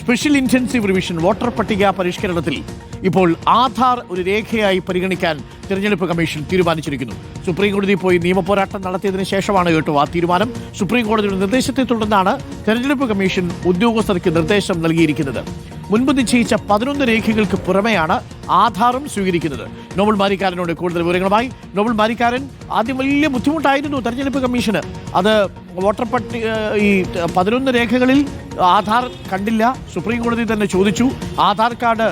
Special intensive revision voter പട്ടിക പരിഷ്കരണത്തിൽ ഇപ്പോൾ ആധാർ ഒരു രേഖയായി പരിഗണിക്കാൻ തിരഞ്ഞെടുപ്പ് കമ്മീഷൻ തീരുമാനിച്ചിരിക്കുന്നു. സുപ്രീം കോടതിയിൽ പോയി നിയമപോരാട്ടം നടത്തിയതിനു ശേഷമാണ് കേട്ടോ ആ തീരുമാനം. സുപ്രീം കോടതിയുടെ നിർദ്ദേശത്തെ തുടർന്നാണ് തെരഞ്ഞെടുപ്പ് കമ്മീഷൻ ഉദ്യോഗസ്ഥർക്ക് നിർദ്ദേശം നൽകിയിരിക്കുന്നത്. മുൻപ് നിശ്ചയിച്ച 11 രേഖകൾക്ക് പുറമെയാണ് ആധാറും സ്വീകരിക്കുന്നത്. നോബൽ മാരിക്കാരനോട് കൂടുതൽ വിവരങ്ങളുമായി. നോബൽ മാരിക്കാരൻ, ആദ്യം വലിയ ബുദ്ധിമുട്ടായിരുന്നു തെരഞ്ഞെടുപ്പ് കമ്മീഷന്. അത് വോട്ടർ പട്ടിക ഈ 11 രേഖകളിൽ ആധാർ കണ്ടില്ല. സുപ്രീം കോടതി തന്നെ ചോദിച്ചു. ആധാർ കാർഡ്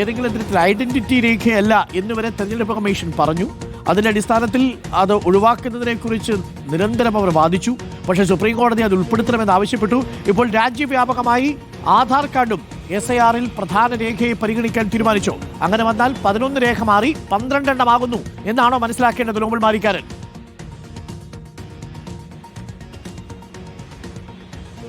ഏതെങ്കിലും തരത്തിൽ ഐഡന്റിറ്റി രേഖയല്ല എന്നുവരെ തെരഞ്ഞെടുപ്പ് കമ്മീഷൻ പറഞ്ഞു. അതിന്റെ അടിസ്ഥാനത്തിൽ അത് ഒഴിവാക്കുന്നതിനെക്കുറിച്ച് നിരന്തരം അവർ വാദിച്ചു. പക്ഷേ സുപ്രീം കോടതി അത് ഉൾപ്പെടുത്തണമെന്ന് ആവശ്യപ്പെട്ടു. ഇപ്പോൾ രാജ്യവ്യാപകമായി ആധാർ കാർഡും SIR-ൽ പ്രധാന രേഖയെ പരിഗണിക്കാൻ തീരുമാനിച്ചു. അങ്ങനെ വന്നാൽ 11 രേഖ മാറി 12 എണ്ണമാകുന്നു എന്നാണോ മനസ്സിലാക്കേണ്ടത് നോബൽ മാരിക്കാരൻ?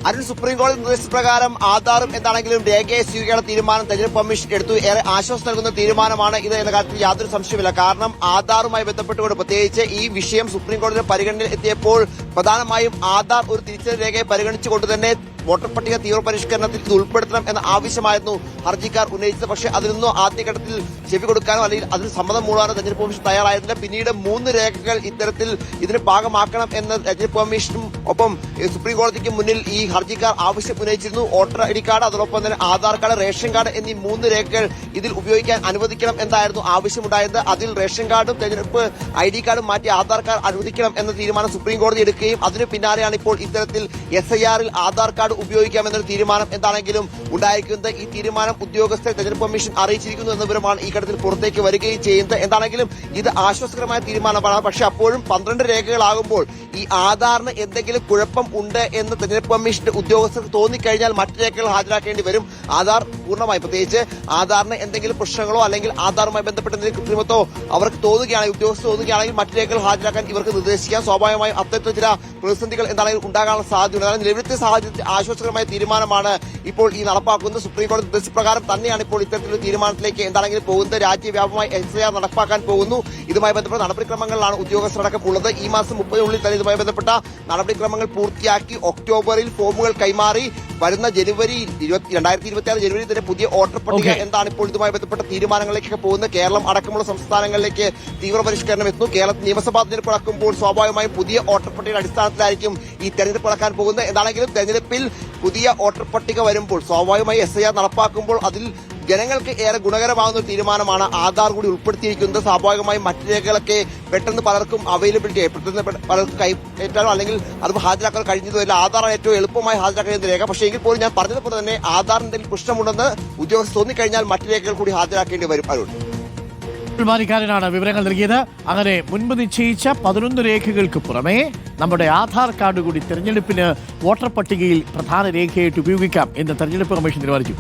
അതിന് സുപ്രീം കോടതി നിർദ്ദേശപ്രകാരം ആധാറും എന്താണെങ്കിലും രേഖയെ സ്വീകരിക്കാനുള്ള തീരുമാനം തെരഞ്ഞെടുപ്പ് കമ്മീഷൻ എടുത്തു. ഏറെ ആശ്വാസം നൽകുന്ന തീരുമാനമാണ് ഇത് എന്ന കാര്യത്തിൽ യാതൊരു സംശയമില്ല. കാരണം ആധാറുമായി ബന്ധപ്പെട്ടുകൊണ്ട് പ്രത്യേകിച്ച് ഈ വിഷയം സുപ്രീം കോടതിയുടെ പരിഗണനയിൽ എത്തിയപ്പോൾ പ്രധാനമായും ആധാർ ഒരു തിരിച്ചറിയൽ രേഖയെ പരിഗണിച്ചുകൊണ്ട് തന്നെ വോട്ടർ പട്ടിക തീവ്ര പരിഷ്കരണത്തിൽ ഇത് ഉൾപ്പെടുത്തണം എന്ന ആവശ്യമായിരുന്നു ഹർജിക്കാർ ഉന്നയിച്ചത്. പക്ഷേ അതിനൊന്നും ആദ്യഘട്ടത്തിൽ ചെവി കൊടുക്കാനോ അല്ലെങ്കിൽ അതിന് സമ്മതം മൂടാനോ തെരഞ്ഞെടുപ്പ് കമ്മീഷൻ തയ്യാറായിരുന്നില്ല. പിന്നീട് 3 രേഖകൾ ഇത്തരത്തിൽ ഇതിന് ഭാഗമാക്കണം എന്ന് തെരഞ്ഞെടുപ്പ് കമ്മീഷനും ഒപ്പം സുപ്രീം കോടതിക്ക് മുന്നിൽ ഈ ഹർജിക്കാർ ആവശ്യം ഉന്നയിച്ചിരുന്നു. വോട്ടർ ഐഡി കാർഡ്, അതോടൊപ്പം തന്നെ ആധാർ കാർഡ്, റേഷൻ കാർഡ് എന്നീ 3 രേഖകൾ ഇതിൽ ഉപയോഗിക്കാൻ അനുവദിക്കണം എന്നായിരുന്നു ആവശ്യമുണ്ടായത്. അതിൽ റേഷൻ കാർഡും തെരഞ്ഞെടുപ്പ് ഐഡി കാർഡും മാറ്റി ആധാർ കാർഡ് അനുവദിക്കണം എന്ന തീരുമാനം സുപ്രീം കോടതി എടുക്കുകയും അതിന് പിന്നാലെയാണ് ഇപ്പോൾ ഇത്തരത്തിൽ SIR-ൽ ആധാർ കാർഡ് ഉപയോഗിക്കാമെന്നൊരു തീരുമാനം എന്താണെങ്കിലും ഉണ്ടായിരിക്കുന്നത്. ഈ തീരുമാനം ഉദ്യോഗസ്ഥരെ തെരഞ്ഞെടുപ്പ് കമ്മീഷൻ അറിയിച്ചിരിക്കുന്നു എന്ന വിവരമാണ് ഈ ഘട്ടത്തിൽ പുറത്തേക്ക് വരികയും ചെയ്യുന്നത്. എന്താണെങ്കിലും ഇത് ആശ്വാസകരമായ തീരുമാനമാണ്. പക്ഷെ അപ്പോഴും 12 രേഖകളാകുമ്പോൾ ഈ ആധാറിന് എന്തെങ്കിലും കുഴപ്പം ഉണ്ട് എന്ന് തെരഞ്ഞെടുപ്പ് കമ്മീഷന്റെ ഉദ്യോഗസ്ഥർക്ക് തോന്നിക്കഴിഞ്ഞാൽ മറ്റു രേഖകൾ ഹാജരാക്കേണ്ടി വരും. ആധാർ പൂർണ്ണമായി, പ്രത്യേകിച്ച് ആധാറിന് എന്തെങ്കിലും പ്രശ്നങ്ങളോ അല്ലെങ്കിൽ ആധാറുമായി ബന്ധപ്പെട്ട എന്തെങ്കിലും കൃത്രിമത്തോ അവർക്ക് തോന്നുകയാണെങ്കിൽ, ഉദ്യോഗസ്ഥർ തോന്നുകയാണെങ്കിൽ മറ്റു രേഖകൾ ഹാജരാക്കാൻ ഇവർക്ക് നിർദ്ദേശിക്കാം. സ്വാഭാവികമായും അത്തരത്തിൽ ചില പ്രതിസന്ധികൾ എന്താണെങ്കിലും ഉണ്ടാകാനുള്ള സാധ്യതയുണ്ട്. അതായത് നിലവിലത്തെ സാഹചര്യത്തിൽ ആശ്വാസകരമായ തീരുമാനമാണ് ഇപ്പോൾ ഈ നടപ്പാക്കുന്നത്. സുപ്രീം കോടതി നിർദ്ദേശപ്രകാരം തന്നെയാണ് ഇപ്പോൾ ഇത്തരത്തിലൊരു തീരുമാനത്തിലേക്ക് എന്താണെങ്കിലും പോകുന്നത്. രാജ്യവ്യാപകമായി SIR നടപ്പാക്കാൻ പോകുന്നു. ഇതുമായി ബന്ധപ്പെട്ട നടപടിക്രമങ്ങളിലാണ് ഉദ്യോഗസ്ഥരടക്കം ഉള്ളത്. ഈ മാസം 30-നുള്ളിൽ തന്നെ ഇതുമായി ബന്ധപ്പെട്ട നടപടിക്രമങ്ങൾ പൂർത്തിയാക്കി ഒക്ടോബറിൽ ഫോമുകൾ കൈമാറി വരുന്ന ജനുവരി 2026 ജനുവരി തന്നെ പുതിയ വോട്ടർ പട്ടിക എന്താണ് ഇപ്പോൾ ഇതുമായി ബന്ധപ്പെട്ട തീരുമാനങ്ങളിലേക്കൊക്കെ പോകുന്നത്. കേരളം അടക്കമുള്ള സംസ്ഥാനങ്ങളിലേക്ക് തീവ്ര പരിഷ്കരണം എത്തുന്നു. കേരളത്തിൽ നിയമസഭാ തെരഞ്ഞെടുപ്പ് നടക്കുമ്പോൾ സ്വാഭാവികമായും പുതിയ വോട്ടർ പട്ടികയുടെ അടിസ്ഥാനത്തിലായിരിക്കും ഈ തെരഞ്ഞെടുപ്പ് നടക്കാൻ പോകുന്നത്. എന്താണെങ്കിലും തെരഞ്ഞെടുപ്പിൽ പുതിയ വോട്ടർ പട്ടിക വരുമ്പോൾ സ്വാഭാവികമായി SIR നടപ്പാക്കുമ്പോൾ അതിൽ ജനങ്ങൾക്ക് ഏറെ ഗുണകരമാകുന്ന ഒരു തീരുമാനമാണ് ആധാർ കൂടി ഉൾപ്പെടുത്തിയിരിക്കുന്നത്. സ്വാഭാവികമായും മറ്റു രേഖകളൊക്കെ പെട്ടെന്ന് പലർക്കും അവൈലബിലിറ്റി പെട്ടെന്ന് പലർക്കും കൈപ്പറ്റാനോ അല്ലെങ്കിൽ അത് ഹാജരാക്കാൻ കഴിഞ്ഞതുമില്ല. ആധാറാണ് ഏറ്റവും എളുപ്പമായി ഹാജരാക്കേണ്ട രേഖ. പക്ഷേ എങ്കിൽ പോലും ഞാൻ പറഞ്ഞതുപോലെ തന്നെ ആധാറിന്റെ പ്രശ്നമുണ്ടെന്ന് ഉദ്യോഗസ്ഥർ തോന്നിക്കഴിഞ്ഞാൽ മറ്റു രേഖകൾ കൂടി ഹാജരാക്കേണ്ടി വരും. അരുൺ മാരിക്കാരനാണ് വിവരങ്ങൾ നൽകിയത്. അങ്ങനെ മുൻപ് നിശ്ചയിച്ച 11 രേഖകൾക്ക് പുറമെ നമ്മുടെ ആധാർ കാർഡ് കൂടി തെരഞ്ഞെടുപ്പിന് വോട്ടർ പട്ടികയിൽ പ്രധാന രേഖയായിട്ട് ഉപയോഗിക്കാം എന്ന് തെരഞ്ഞെടുപ്പ് കമ്മീഷൻ തീരുമാനിച്ചു.